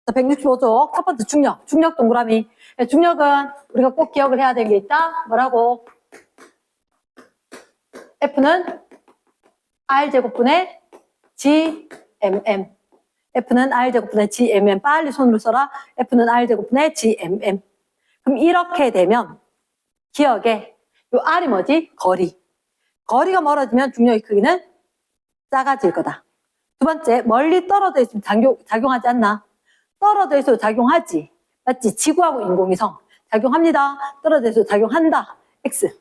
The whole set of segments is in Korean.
자, 165쪽 첫 번째 중력. 중력 동그라미. 중력은 우리가 꼭 기억을 해야 되는 게 있다. 뭐라고? F는 R제곱분의 GMM. F는 R제곱분의 GMM. 빨리 손으로 써라. F는 R제곱분의 GMM. 그럼 이렇게 되면 기억에 요 R이 뭐지? 거리. 거리가 멀어지면 중력의 크기는 작아질 거다. 두 번째, 멀리 떨어져 있으면 작용하지 않나? 떨어져 있어도 작용하지. 맞지? 지구하고 인공위성 작용합니다. 떨어져 있어도 작용한다. X.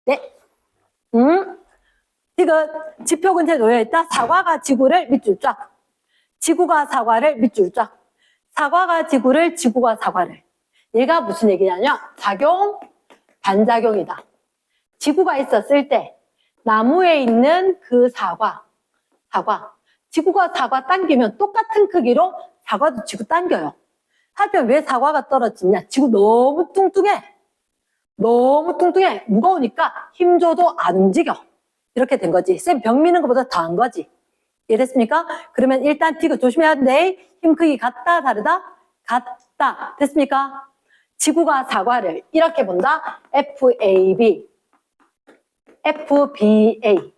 네. 지금 지표 근처에 놓여있다. 사과가 지구를 밑줄 쫙. 지구가 사과를 밑줄 쫙. 사과가 지구를, 지구가 사과를. 얘가 무슨 얘기냐면 작용, 반작용이다. 지구가 있었을 때 나무에 있는 그 사과. 지구가 사과 당기면 똑같은 크기로 사과도 지구 당겨요. 하지만 왜 사과가 떨어지냐? 지구 너무 뚱뚱해. 무거우니까 힘 줘도 안 움직여. 이렇게 된 거지. 쌤 벽 미는 것보다 더한 거지. 이해됐습니까? 그러면 일단 디귿 조심해야 돼. 힘 크기 같다, 다르다? 같다. 됐습니까? 지구가 사과를 이렇게 본다. FAB, FBA.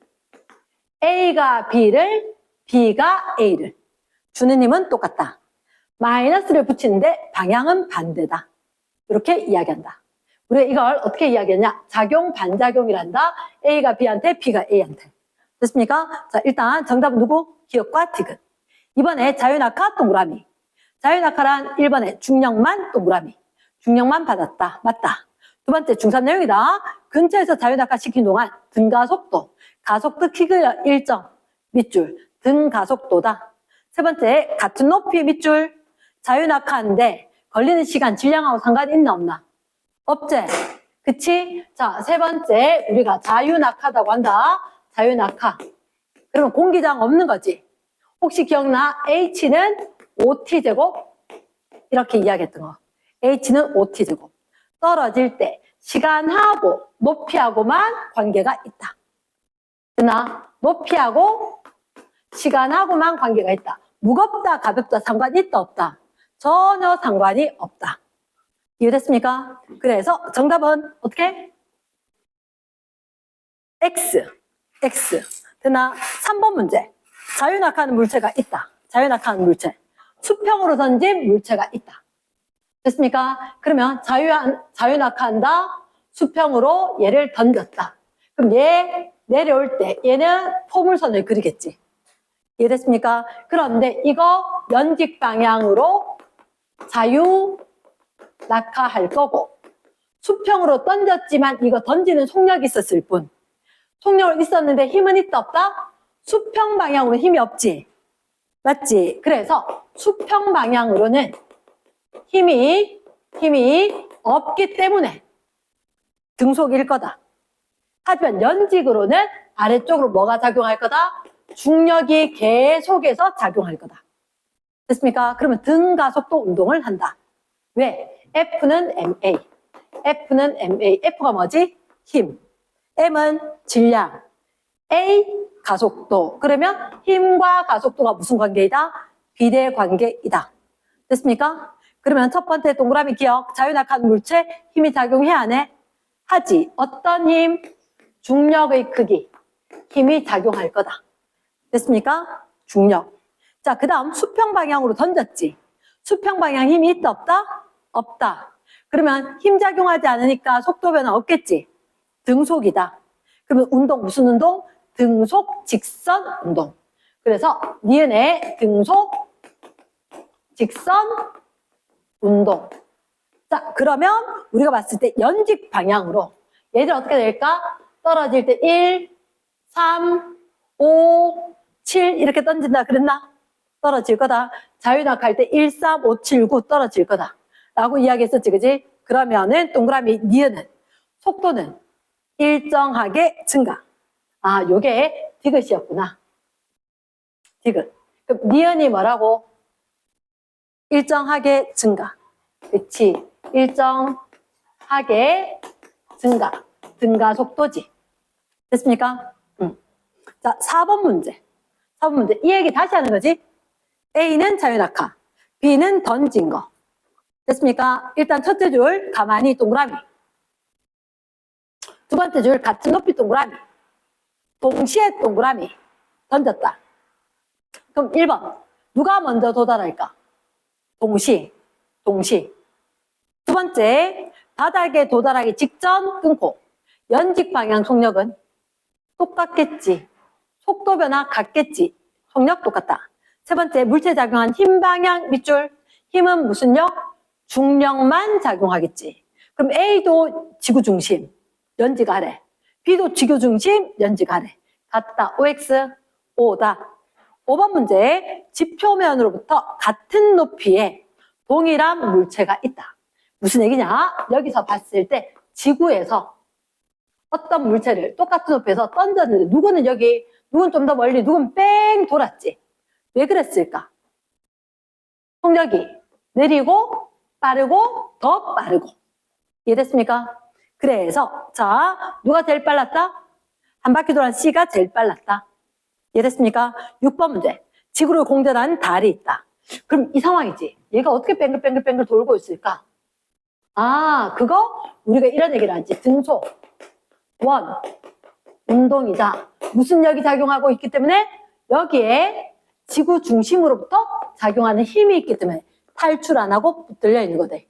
A가 B를, B가 A를. 주는 힘은 똑같다. 마이너스를 붙이는데 방향은 반대다. 이렇게 이야기한다. 우리가 이걸 어떻게 이야기했냐? 작용, 반작용이란다. A가 B한테, B가 A한테. 됐습니까? 자, 일단 정답은 누구? 기억과 디귿. 이번에 자유낙하 동그라미. 자유낙하란 1번에 중력만 동그라미. 중력만 받았다. 맞다. 두 번째 중산 내용이다. 근처에서 자유낙하 시킨 동안 등가속도. 가속도 키가 일정. 밑줄. 등가속도다. 세 번째 같은 높이 밑줄. 자유낙하인데 걸리는 시간 질량하고 상관이 있나 없나? 없지? 그치? 자, 세 번째 우리가 자유낙하다고 한다. 자유낙하. 그러면 공기장 없는 거지. 혹시 기억나? H는 5T제곱 이렇게 이야기했던 거. H는 5T제곱. 떨어질 때 시간하고 높이하고만 관계가 있다. 됐나? 높이하고 시간하고만 관계가 있다. 무겁다, 가볍다 상관이 있다, 없다? 전혀 상관이 없다. 이해됐습니까? 그래서 정답은 어떻게? X. 됐나? 3번 문제. 자유낙하하는 물체가 있다. 자유낙하하는 물체. 수평으로 던진 물체가 있다. 됐습니까? 그러면 자유낙하한다. 수평으로 얘를 던졌다. 그럼 얘 내려올 때 얘는 포물선을 그리겠지. 이해됐습니까? 그런데 이거 연직 방향으로 자유낙하할 거고 수평으로 던졌지만 이거 던지는 속력이 있었을 뿐. 속력은 있었는데 힘은 있다 없다? 수평 방향으로 힘이 없지. 맞지? 그래서 수평 방향으로는 힘이 없기 때문에 등속일 거다. 하지만 연직으로는 아래쪽으로 뭐가 작용할 거다? 중력이 계속해서 작용할 거다. 됐습니까? 그러면 등가속도 운동을 한다. 왜? F는 MA. F가 뭐지? 힘. M은 질량. A 가속도. 그러면 힘과 가속도가 무슨 관계이다? 비대 관계이다. 됐습니까? 그러면 첫 번째 동그라미 기억. 자유낙하한 물체 힘이 작용해 안 해? 하지. 어떤 힘? 중력의 크기. 힘이 작용할 거다. 됐습니까? 중력. 자, 그 다음 수평 방향으로 던졌지. 수평 방향 힘이 있다 없다? 없다. 그러면 힘 작용하지 않으니까 속도 변화 없겠지. 등속이다. 그러면 운동 무슨 운동? 등속 직선 운동. 그래서 니은의 등속 직선 운동. 자, 그러면 우리가 봤을 때 연직 방향으로 얘들 어떻게 될까? 떨어질 때 1, 3, 5, 7 이렇게 던진다 그랬나? 떨어질 거다. 자유낙하할 때 1, 3, 5, 7, 9 떨어질 거다. 라고 이야기했었지, 그지? 그러면은 동그라미 니은은 속도는 일정하게 증가. 아, 요게 디귿이었구나. 디귿. 그럼 니은이 뭐라고? 일정하게 증가. 그치? 일정하게 증가. 증가 속도지. 됐습니까? 자, 4번 문제. 이 얘기 다시 하는 거지? A는 자유낙하, B는 던진 거. 됐습니까? 일단 첫째 줄 가만히 동그라미. 두 번째 줄 같은 높이 동그라미. 동시에 동그라미. 던졌다. 그럼 1번. 누가 먼저 도달할까? 동시. 두 번째, 바닥에 도달하기 직전 끊고. 연직 방향 속력은 똑같겠지. 속도 변화 같겠지. 속력 똑같다. 세 번째, 물체 작용한 힘 방향 밑줄. 힘은 무슨 력? 중력만 작용하겠지. 그럼 A도 지구 중심, 연직 아래. B도 지구 중심, 연직 아래. 같다. OX, O다. 5번 문제, 지표면으로부터 같은 높이의 동일한 물체가 있다. 무슨 얘기냐? 여기서 봤을 때 지구에서 어떤 물체를 똑같은 높이에서 던졌는데 누구는 여기, 누구는 좀 더 멀리, 누구는 뺑 돌았지. 왜 그랬을까? 속력이 느리고 빠르고 더 빠르고. 이해됐습니까? 그래서 자, 누가 제일 빨랐다? 한 바퀴 돌아 C가 제일 빨랐다. 이해됐습니까? 6번 문제. 지구를 공전한 달이 있다. 그럼 이 상황이지. 얘가 어떻게 뱅글뱅글 돌고 있을까? 아, 그거 우리가 이런 얘기를 하지. 등소, 원, 운동이다. 무슨力작용하고 있기 때문에 여기에 지구 중심으로부터 작용하는 힘이 있기 때문에 탈출 안 하고 붙들려 있는 거대.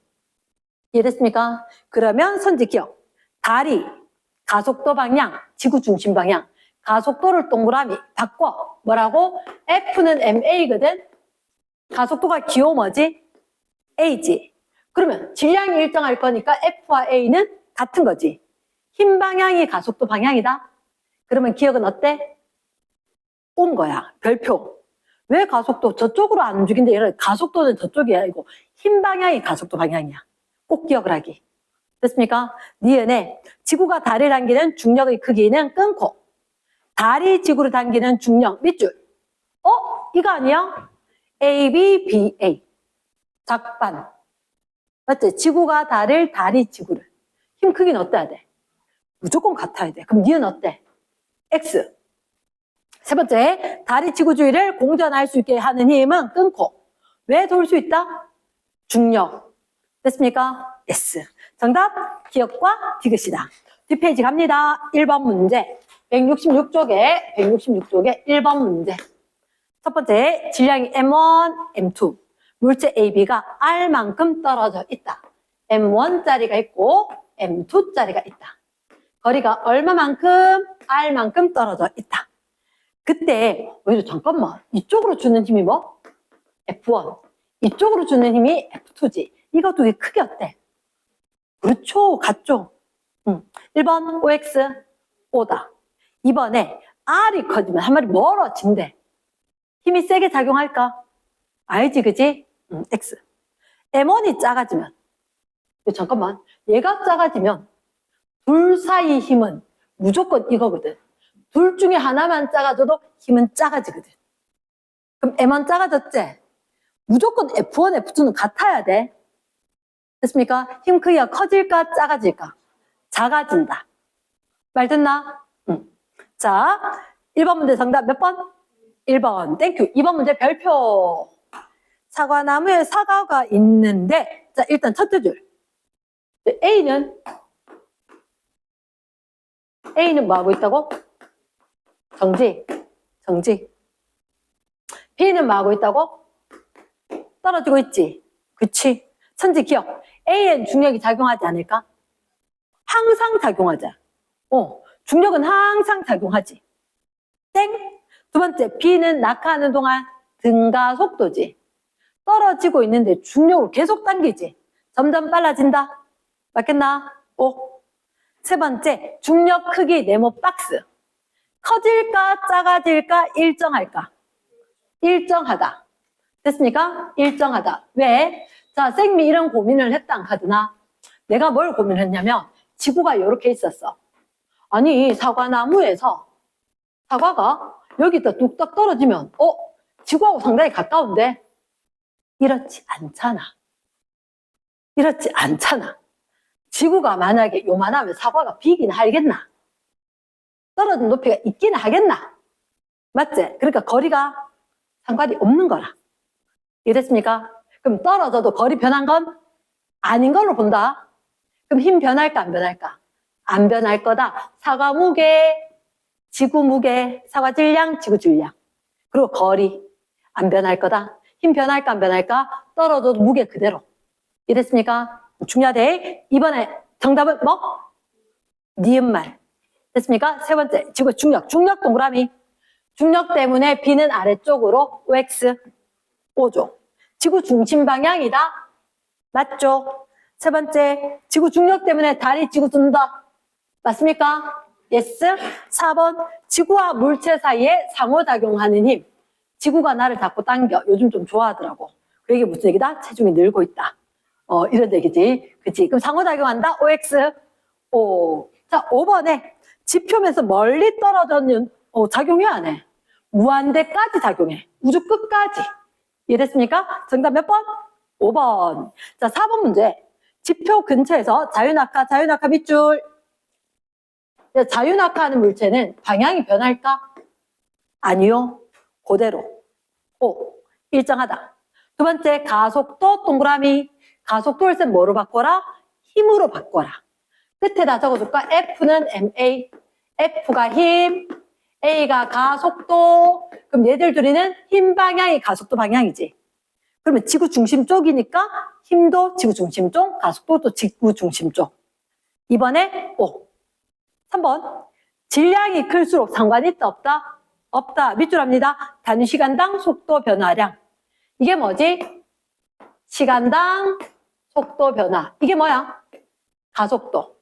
이해됐습니까? 그러면 선지 기억. 달이 가속도 방향, 지구 중심 방향. 가속도를 동그라미 바꿔. 뭐라고? F는 ma거든. 가속도가 기호 뭐지? a지. 그러면 질량이 일정할 거니까 F와 A는 같은 거지. 힘 방향이 가속도 방향이다. 그러면 기억은 어때? 온 거야. 별표. 왜 가속도 저쪽으로 안 움직인데 얘는 가속도는 저쪽이 아니고 힘 방향이 가속도 방향이야. 꼭 기억을 하기. 됐습니까? 니은에 지구가 달을 당기는 중력의 크기는 끊고 달이 지구를 당기는 중력 밑줄. 이거 아니야? A, B, B, A. 작반. 맞지? 지구가 달을, 달이 지구를. 힘 크기는 어때야 돼? 무조건 같아야 돼. 그럼 니은 어때? X. 세 번째, 달이 지구 주위를 공전할 수 있게 하는 힘은 끊고. 왜 돌 수 있다? 중력. 됐습니까? S. 정답, 기억과 디귿이다. 뒷페이지 갑니다. 1번 문제. 166쪽에 1번 문제. 첫 번째, 질량이 M1, M2. 물체 AB가 R만큼 떨어져 있다. M1짜리가 있고 M2짜리가 있다. 거리가 얼마만큼? R만큼 떨어져 있다. 그때 잠깐만, 이쪽으로 주는 힘이 뭐? F1. 이쪽으로 주는 힘이 F2지. 이거 두 개 크기 어때? 그렇죠. 같죠? 1번 OX, O다. 2번에 R이 커지면 한 마리 멀어진대. 힘이 세게 작용할까? 알지, 그지? X. M1이 작아지면, 잠깐만, 얘가 작아지면 둘 사이 힘은 무조건 이거거든. 둘 중에 하나만 작아져도 힘은 작아지거든. 그럼 M1 작아졌지? 무조건 F1, F2는 같아야 돼. 됐습니까? 힘 크기가 커질까, 작아질까? 작아진다. 말 듣나? 자, 1번 문제 정답 몇 번? 1번. 땡큐. 2번 문제 별표. 사과나무에 사과가 있는데, 자, 일단 첫째 줄. A는 뭐 하고 있다고? 정지. B는 뭐 하고 있다고? 떨어지고 있지. 그치? 선지 기억. A엔 중력이 작용하지 않을까? 항상 작용하자. 중력은 항상 작용하지. 땡. 두 번째, B는 낙하하는 동안 등가 속도지. 떨어지고 있는데 중력으로 계속 당기지. 점점 빨라진다. 맞겠나? O. 세 번째, 중력 크기 네모 박스. 커질까, 작아질까, 일정할까? 일정하다. 됐습니까? 일정하다. 왜? 자, 쌤이 이런 고민을 했다 안 카드나? 내가 뭘 고민했냐면 지구가 이렇게 있었어. 아니, 사과나무에서 사과가 여기다 뚝딱 떨어지면 지구하고 상당히 가까운데? 이렇지 않잖아. 지구가 만약에 요만하면 사과가 비긴 하겠나? 떨어진 높이가 있기는 하겠나? 맞지? 그러니까 거리가 상관이 없는 거라. 이해됐습니까? 그럼 떨어져도 거리 변한 건 아닌 걸로 본다. 그럼 힘 변할까 안 변할까? 안 변할 거다. 사과 무게, 지구 무게, 사과 질량, 지구 질량. 그리고 거리 안 변할 거다. 힘 변할까 안 변할까? 떨어져도 무게 그대로. 이해됐습니까? 중요하대. 이번에 정답은 뭐? 니은말. 됐습니까? 세 번째, 지구 중력. 중력 동그라미. 중력 때문에 B는 아래쪽으로 OX 5조. 지구 중심 방향이다. 맞죠? 세 번째, 지구 중력 때문에 달이 지구 둔다. 맞습니까? 예스. 4번, 지구와 물체 사이에 상호작용하는 힘. 지구가 나를 자꾸 당겨. 요즘 좀 좋아하더라고. 그 얘기 무슨 얘기다? 체중이 늘고 있다. 이런 얘기지. 그치? 그럼 상호작용한다? OX 5. 자, 5번에 지표면서 멀리 떨어져는 작용해 안 해? 무한대까지 작용해. 우주 끝까지. 이해됐습니까? 정답 몇 번? 5번. 자, 4번 문제. 지표 근처에서 자유낙하 밑줄. 자유낙하하는 물체는 방향이 변할까? 아니요. 그대로. 오, 일정하다. 두 번째, 가속도 동그라미. 가속도를 쌤 뭐로 바꿔라? 힘으로 바꿔라. 끝에다 적어줄까? F는 ma. F가 힘, A가 가속도. 그럼 얘들 둘이는 힘 방향이 가속도 방향이지. 그러면 지구 중심 쪽이니까 힘도 지구 중심 쪽, 가속도도 지구 중심 쪽. 이번에 5. 3번. 질량이 클수록 상관이 있다 없다? 없다. 밑줄 합니다. 단위시간당 속도 변화량. 이게 뭐지? 시간당 속도 변화. 이게 뭐야? 가속도.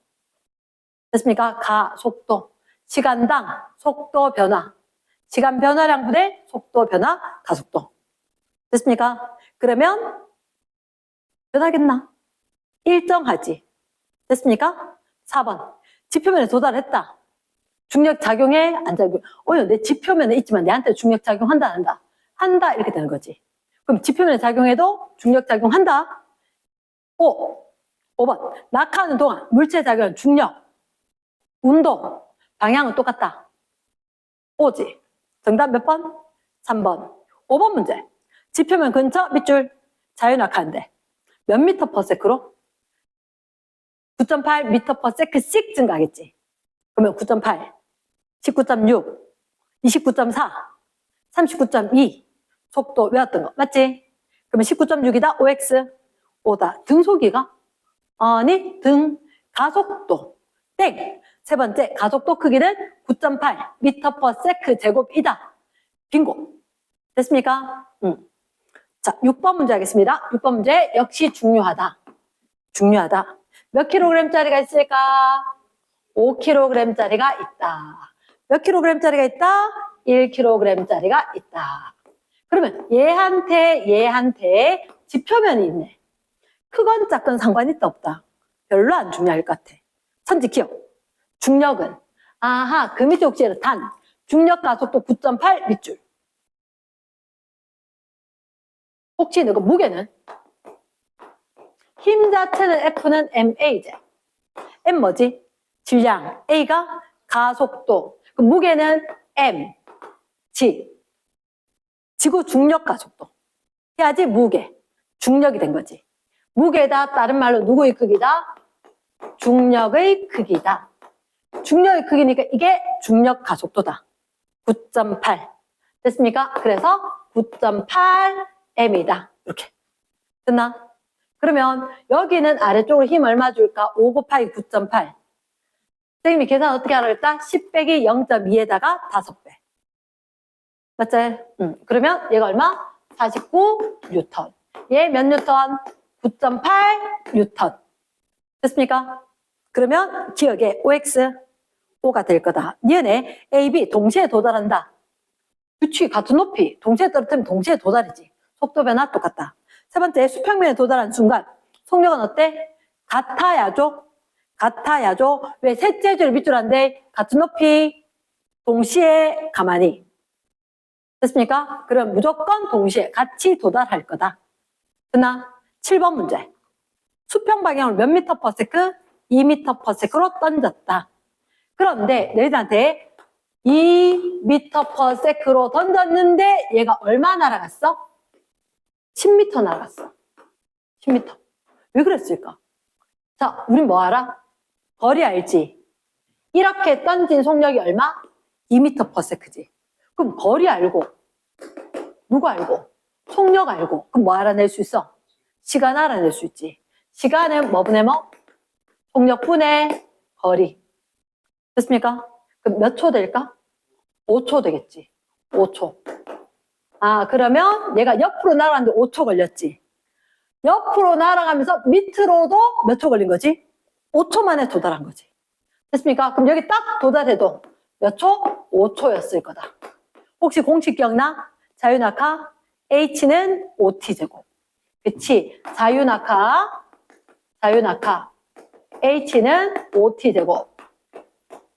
됐습니까? 가속도. 시간당 속도 변화. 시간 변화량 분의 속도 변화 가속도. 됐습니까? 그러면 변하겠나? 일정하지. 됐습니까? 4번. 지표면에 도달했다. 중력 작용해? 안 작용? 내 지표면에 있지만 내한테 중력 작용한다 안 한다? 한다 이렇게 되는 거지. 그럼 지표면에 작용해도 중력 작용한다? 5번. 낙하하는 동안 물체 작용, 중력, 운동, 방향은 똑같다. 5지. 정답 몇 번? 3번. 5번 문제. 지표면 근처 밑줄 자유낙하인데 몇 미터 퍼 세크로? 9.8 미터 퍼 세크씩 증가하겠지. 그러면 9.8, 19.6, 29.4, 39.2 속도 외웠던 거 맞지? 그러면 19.6이다. OX 5다. 등속이가? 아니 등 가속도 땡. 세 번째 가속도 크기는 9.8 미터 퍼 세크 제곱이다. 빙고. 됐습니까? 자, 6번 문제 하겠습니다. 6번 문제 역시 중요하다. 중요하다. 몇 킬로그램짜리가 있을까? 5kg짜리가 있다. 몇 킬로그램짜리가 있다? 1kg짜리가 있다. 그러면 얘한테 지표면이 있네. 크건 작건 상관이 있다 없다? 별로 안 중요할 것 같아. 천지 기억. 중력은 아하 그 밑에 혹시 단 중력 가속도 9.8 밑줄. 혹시 이거 무게는? 힘 자체는 F는 ma제. M 뭐지? 질량. A가 가속도. 그럼 무게는 m. 지구 중력 가속도. 해야지 무게. 중력이 된 거지. 무게다 다른 말로 누구의 크기다? 중력의 크기다. 중력의 크기니까 이게 중력 가속도다. 9.8. 됐습니까? 그래서 9.8m이다. 이렇게. 됐나? 그러면 여기는 아래쪽으로 힘 얼마 줄까? 5 곱하기 9.8. 선생님이 계산 어떻게 하라고 했다? 10 빼기 0.2에다가 5배. 맞지? 그러면 얘가 얼마? 49 뉴턴. 얘 몇 뉴턴? 9.8 뉴턴. 됐습니까? 그러면 기억에 OX 5가 될 거다. 니은에 A, B 동시에 도달한다. 규칙이 같은 높이. 동시에 떨어뜨리면 동시에 도달이지. 속도 변화 똑같다. 세 번째, 수평면에 도달한 순간 속력은 어때? 같아야죠. 같아야죠. 왜 셋째 줄 밑줄 한데 같은 높이 동시에 가만히. 됐습니까? 그럼 무조건 동시에 같이 도달할 거다. 그나 7번 문제. 수평 방향을 몇 미터 퍼 세크? 2미터 퍼 세크로 던졌다. 그런데 너희들한테 2미터 퍼 세크로 던졌는데 얘가 얼마 날아갔어? 10m 날아갔어. 10m. 왜 그랬을까? 자, 우린 뭐 알아? 거리 알지? 이렇게 던진 속력이 얼마? 2m/s지. 그럼 거리 알고, 누구 알고? 속력 알고. 그럼 뭐 알아낼 수 있어? 시간 알아낼 수 있지. 시간은 뭐 분의 뭐? 속력분의 거리. 됐습니까? 그럼 몇 초 될까? 5초 되겠지. 5초. 아, 그러면 얘가 옆으로 날아가는데 5초 걸렸지. 옆으로 날아가면서 밑으로도 몇 초 걸린 거지? 5초 만에 도달한 거지. 됐습니까? 그럼 여기 딱 도달해도 몇 초? 5초였을 거다. 혹시 공식 기억나? 자유낙하 H는 5t제곱. 그치? 자유낙하 H는 5t제곱.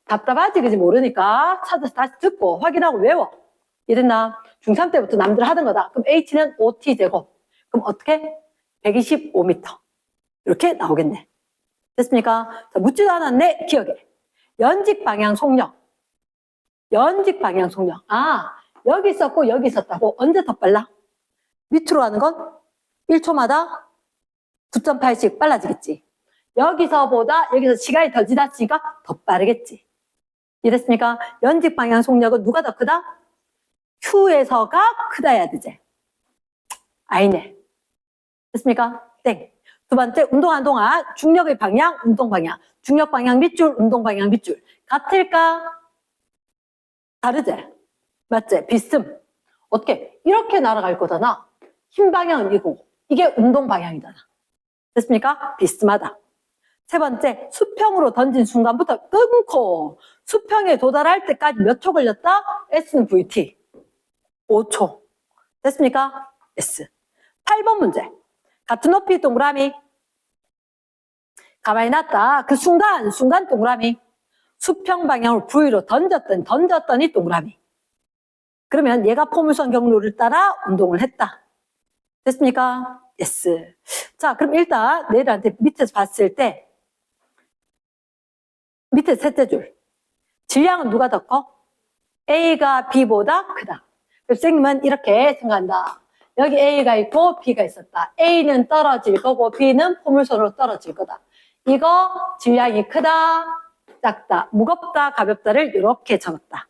답답하지, 그지? 모르니까 찾아서 다시 듣고 확인하고 외워. 이랬나? 중3 때부터 남들 하던 거다. 그럼 H는 5t제곱. 그럼 어떻게? 125m. 이렇게 나오겠네. 됐습니까? 자, 묻지도 않았네. 기억해. 연직 방향 속력. 연직 방향 속력. 아, 여기 있었고 여기 있었다고. 언제 더 빨라? 밑으로 가는 건 1초마다 9.8씩 빨라지겠지. 여기서 시간이 더 지났으니까 더 빠르겠지. 이랬습니까? 연직 방향 속력은 누가 더 크다? Q에서가 크다 해야 되지. 아니네. 됐습니까? 땡. 두 번째, 운동하는 동안 중력의 방향, 운동 방향. 중력 방향 밑줄, 운동 방향 밑줄. 같을까? 다르지? 맞지? 비슷음. 어떻게? 이렇게 날아갈 거잖아. 힘 방향은 이거고. 이게 운동 방향이잖아. 됐습니까? 비슷하다. 세 번째, 수평으로 던진 순간부터 끊고 수평에 도달할 때까지 몇 초 걸렸다? S는 VT. 5초. 됐습니까? S. 8번 문제. 같은 높이 동그라미. 가만히 놨다. 그 순간 동그라미. 수평 방향으로 V로 던졌더니 동그라미. 그러면 얘가 포물선 경로를 따라 운동을 했다. 됐습니까? yes. 자, 그럼 일단 내일한테 밑에서 봤을 때 밑에 셋째 줄. 질량은 누가 더 커? A가 B보다 크다. 그래서 선생님은 이렇게 생각한다. 여기 A가 있고 B가 있었다. A는 떨어질 거고 B는 포물선으로 떨어질 거다. 이거 질량이 크다, 작다, 무겁다, 가볍다를 이렇게 적었다.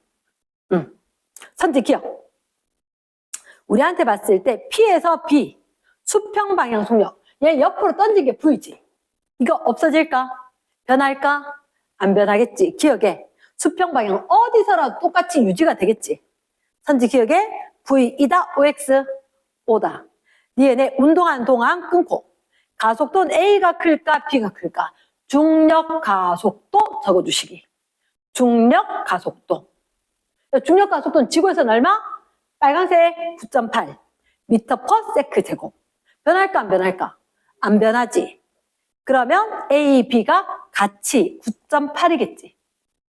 선지 기억. 우리한테 봤을 때 P에서 B, 수평 방향 속력. 얘 옆으로 던진 게 V지. 이거 없어질까? 변할까? 안 변하겠지. 기억에. 수평 방향 어디서라도 똑같이 유지가 되겠지. 선지 기억에 V2다, OX, O다. 얘네 운동하는 동안 끊고. 가속도는 A가 클까, B가 클까? 중력 가속도 적어주시기. 중력 가속도. 중력 가속도는 지구에서는 얼마? 빨간색 9.8 m/s 제곱. 변할까 안 변할까? 안 변하지. 그러면 A, B가 같이 9.8이겠지.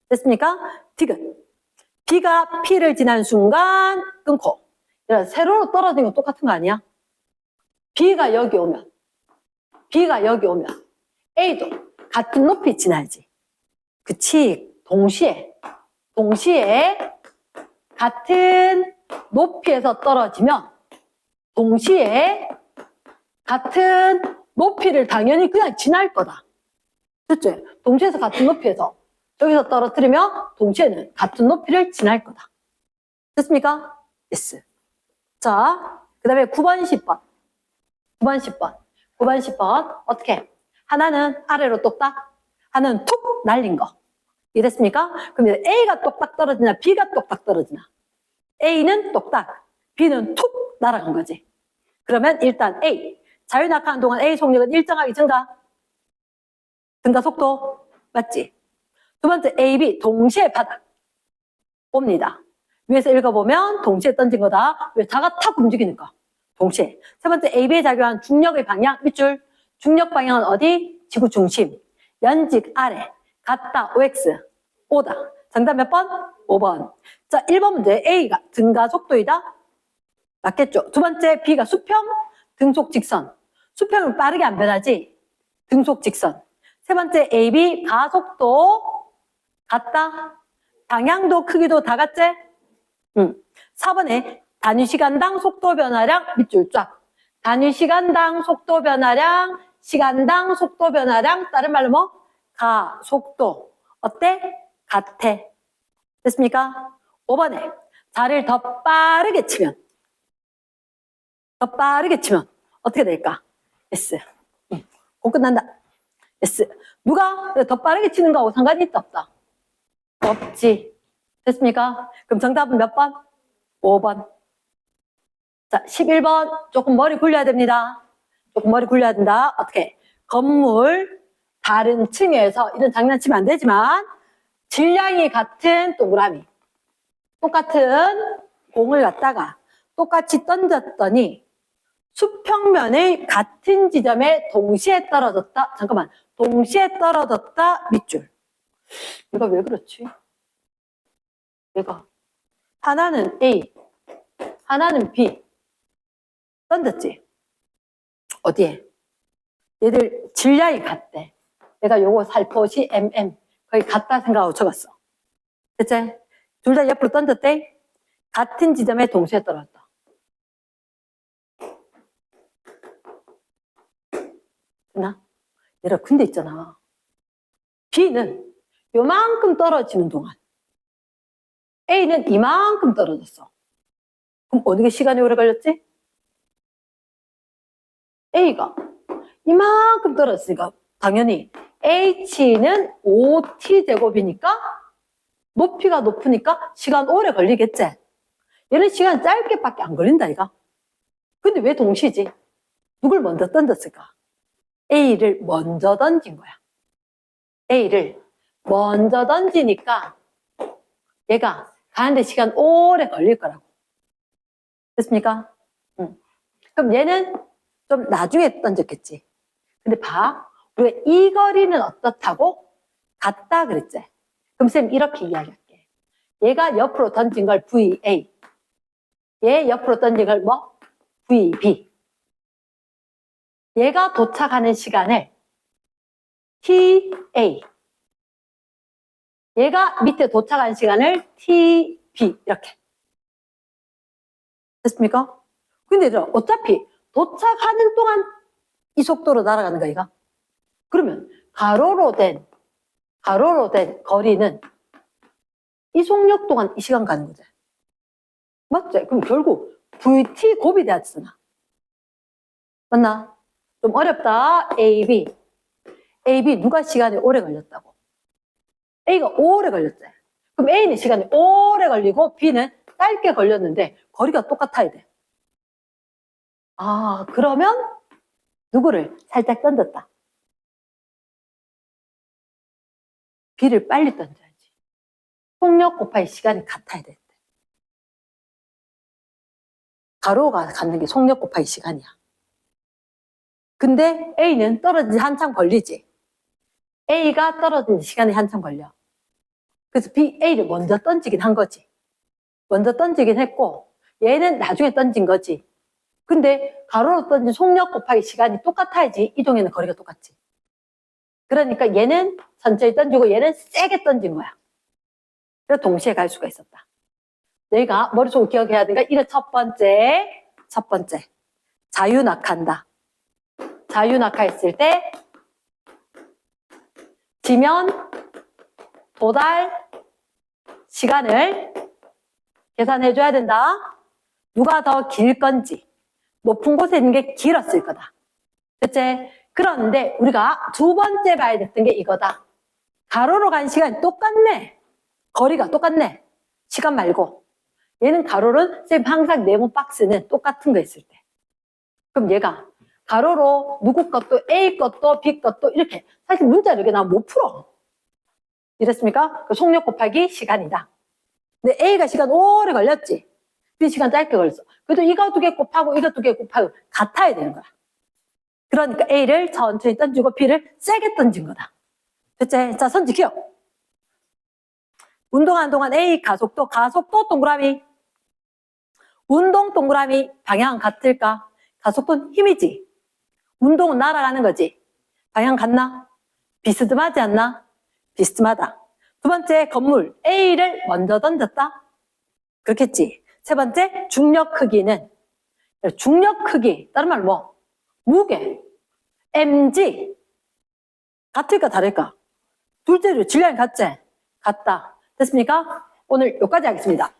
됐습니까? 디귿. B가 P를 지난 순간 끊고. 세로로 떨어지는 건 똑같은 거 아니야? B가 여기 오면 A도 같은 높이 지나야지. 그치? 동시에 같은 높이에서 떨어지면 동시에 같은 높이를 당연히 그냥 지날 거다. 그치? 동시에서 같은 높이에서 여기서 떨어뜨리면 동시에는 같은 높이를 지날 거다. 됐습니까? yes. 자, 그 다음에 9번, 10번. 9번, 10번. 어떻게? 하나는 아래로 똑딱, 하나는 툭 날린 거. 이랬습니까? 그럼 A가 똑딱 떨어지나, B가 똑딱 떨어지나? A는 똑딱, B는 툭 날아간 거지. 그러면 일단 A. 자유낙하하는 동안 A 속력은 일정하게 증가 속도. 맞지? 두 번째, A, B 동시에 바닥 옵니다. 위에서 읽어보면 동시에 던진 거다. 왜? 자가 탁 움직이는 거. 동시에. 세 번째, A, B에 작용한 중력의 방향 밑줄. 중력 방향은 어디? 지구 중심. 연직 아래. 같다, OX. O다. 정답 몇 번? 5번. 자, 1번 문제. A가 증가 속도이다. 맞겠죠? 두 번째, B가 수평, 등속 직선. 수평은 빠르게 안 변하지? 등속 직선. 세 번째, A, B 가속도 같다. 방향도 크기도 다 같지? 4번에 단위 시간당 속도 변화량 밑줄 쫙. 단위 시간당 속도 변화량, 시간당 속도 변화량, 다른 말로 뭐? 가속도. 어때? 같아. 됐습니까? 5번에 자를 더 빠르게 치면 어떻게 될까? S. 곧 끝난다. S. 누가 더 빠르게 치는 거하고 상관이 있다 없다? 없지. 됐습니까? 그럼 정답은 몇 번? 5번. 자, 11번. 조금 머리 굴려야 됩니다. 조금 머리 굴려야 된다. 어떻게? 건물 다른 층에서, 이런 장난치면 안 되지만, 질량이 같은 동그라미, 똑같은 공을 갖다가 똑같이 던졌더니 수평면의 같은 지점에 동시에 떨어졌다. 잠깐만. 동시에 떨어졌다. 밑줄. 이거 왜 그렇지? 얘가 하나는 A, 하나는 B. 던졌지? 어디에? 얘들 질량이 같대. 내가 요거 살포시 MM. 거의 같다 생각하고 적었어. 그치? 둘 다 옆으로 던졌대? 같은 지점에 동시에 떨어졌다. 됐나? 얘들아, 근데 있잖아. B는 요만큼 떨어지는 동안 A는 이만큼 떨어졌어. 그럼 어느 게 시간이 오래 걸렸지? A가 이만큼 떨어졌으니까 당연히 H는 5t제곱이니까 높이가 높으니까 시간 오래 걸리겠지? 얘는 시간 짧게밖에 안 걸린다 이가. 근데 왜 동시지? 누굴 먼저 던졌을까? A를 먼저 던진 거야. A를 먼저 던지니까 얘가 가는데 시간 오래 걸릴 거라고. 됐습니까? 그럼 얘는 좀 나중에 던졌겠지. 근데 봐. 우리가 이 거리는 어떻다고? 같다 그랬지. 그럼 쌤 이렇게 이야기할게. 얘가 옆으로 던진 걸 VA. 얘 옆으로 던진 걸 뭐? VB. 얘가 도착하는 시간을 TA. 얘가 밑에 도착하는 시간을 TB. 이렇게. 됐습니까? 근데 어차피 도착하는 동안 이 속도로 날아가는 거야, 이거. 그러면 가로로 된 거리는 이 속력 동안 이 시간 가는 거지. 맞지? 그럼 결국 VT 곱이 되었잖아. 맞나? 좀 어렵다. AB 누가 시간이 오래 걸렸다고? A가 오래 걸렸지. 그럼 A는 시간이 오래 걸리고 B는 짧게 걸렸는데 거리가 똑같아야 돼. 아, 그러면 누구를 살짝 던졌다. B를 빨리 던져야지. 속력 곱하기 시간이 같아야 돼. 가로가 갖는 게 속력 곱하기 시간이야. 근데 A는 떨어진 지 한참 걸리지. A가 떨어진 지 시간이 한참 걸려. 그래서 A를 먼저 던지긴 한 거지. 먼저 던지긴 했고 얘는 나중에 던진 거지. 근데 가로로 던진 속력 곱하기 시간이 똑같아야지 이동에는 거리가 똑같지. 그러니까 얘는 천천히 던지고 얘는 세게 던진 거야. 그래서 동시에 갈 수가 있었다. 내가 머릿속으로 기억해야 되니까 이거 첫 번째 자유낙하한다. 자유낙하했을 때 지면 도달 시간을 계산해 줘야 된다. 누가 더 길 건지 높은 곳에 있는 게 길었을 거다. 그치? 그런데 우리가 두 번째 봐야 됐던 게 이거다. 가로로 간 시간이 똑같네. 거리가 똑같네. 시간 말고. 얘는 가로는 쌤 항상 네모 박스는 똑같은 거 있을 때. 그럼 얘가 가로로 누구 것도 A 것도 B 것도 이렇게 사실 문자를 이렇게 나면 못 풀어. 이랬습니까? 그 속력 곱하기 시간이다. 근데 A가 시간 오래 걸렸지. B 시간 짧게 걸렸어. 그래도 이거 두 개 곱하고 이거 두 개 곱하고 같아야 되는 거야. 그러니까 A를 천천히 던지고 B를 세게 던진 거다. 됐지? 자, 선 지켜. 운동하는 동안 A 가속도 동그라미. 운동 동그라미 방향 같을까? 가속도는 힘이지. 운동은 날아가는 거지. 방향 같나? 비스듬하지 않나? 비스듬하다. 두 번째 건물 A를 먼저 던졌다. 그렇겠지. 세 번째 중력 크기는 중력 크기, 다른 말로 뭐? 무게, mg. 같을까 다를까? 둘째로 질량이 같지? 같다. 됐습니까? 오늘 여기까지 하겠습니다.